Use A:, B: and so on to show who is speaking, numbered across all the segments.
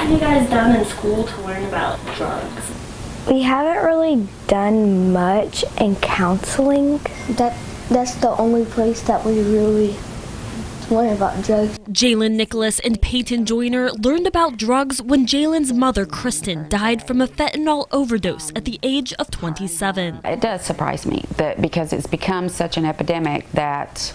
A: have you guys done in school to learn about drugs?
B: We haven't really done much in counseling. That's the only place that we really learn about drugs.
C: Jalen Nicholas and Peyton Joyner learned about drugs when Jalen's mother, Kristen, died from a fentanyl overdose at the age of 27.
D: It does surprise me that because it's become such an epidemic that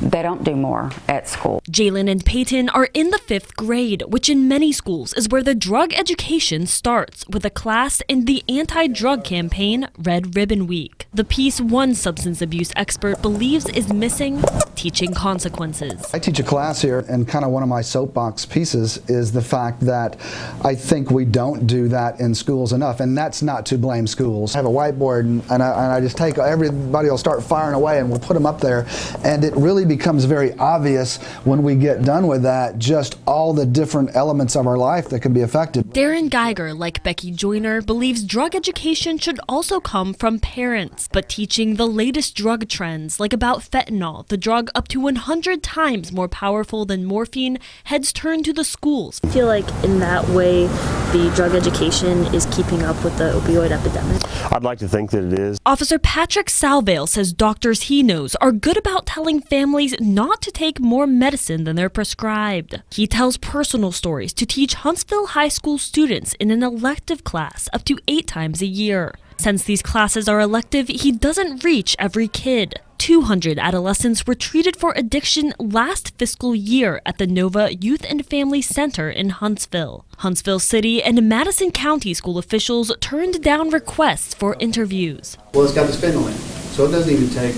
D: they don't do more at school.
C: Jalen and Peyton are in the 5th grade, which in many schools is where the drug education starts, with a class in the anti-drug campaign Red Ribbon Week. The piece one substance abuse expert believes is missing: teaching consequences.
E: I teach a class here, and kind of one of my soapbox pieces is the fact that I think we don't do that in schools enough, and that's not to blame schools. I have a whiteboard, and I just take everybody will start firing away, and we'll put them up there, and it really becomes very obvious when we get done with that just all the different elements of our life that can be affected.
C: Darren Geiger, like Becky Joyner, believes drug education should also come from parents, but teaching the latest drug trends, like about fentanyl, the drug up to 100 times more powerful than morphine, heads turn to the schools.
A: I feel like in that way the drug education is keeping up with the opioid epidemic.
F: I'd like to think that it is.
C: Officer Patrick Salvale says doctors he knows are good about telling families not to take more medicine than they're prescribed. He tells personal stories to teach Huntsville High School students in an elective class up to 8 times a year. Since these classes are elective, he doesn't reach every kid. 200 adolescents were treated for addiction last fiscal year at the Nova Youth and Family Center in Huntsville. Huntsville City and Madison County school officials turned down requests for interviews.
G: Well, it's got the fentanyl in it, so it doesn't even take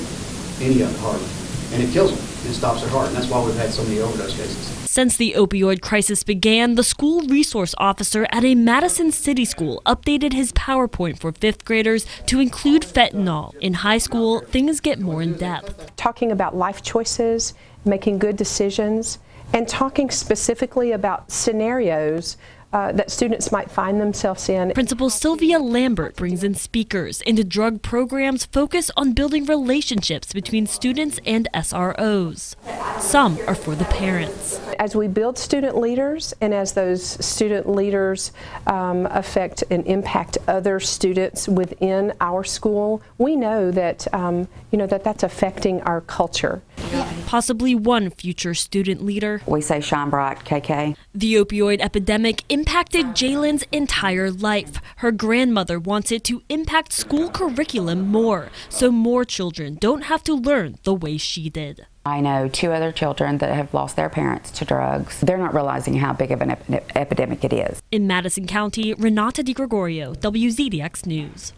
G: any of it hardly, and it kills them. It stops their heart, and that's why we've had so many overdose cases.
C: Since the opioid crisis began, the school resource officer at a Madison City school updated his PowerPoint for 5th graders to include fentanyl. In high school, things get more in depth.
H: Talking about life choices, making good decisions, and talking specifically about scenarios that students might find themselves in.
C: Principal Sylvia Lambert brings in speakers, and drug programs focus on building relationships between students and SROs. Some are for the parents.
H: As we build student leaders, and as those student leaders affect and impact other students within our school, we know that that's affecting our culture.
C: Possibly one future student leader.
D: We say shine bright, KK.
C: The opioid epidemic impacted Jalen's entire life. Her grandmother wants it to impact school curriculum more, so more children don't have to learn the way she did.
D: I know 2 other children that have lost their parents to drugs. They're not realizing how big of an epidemic it is.
C: In Madison County, Renata DiGregorio, WZDX News.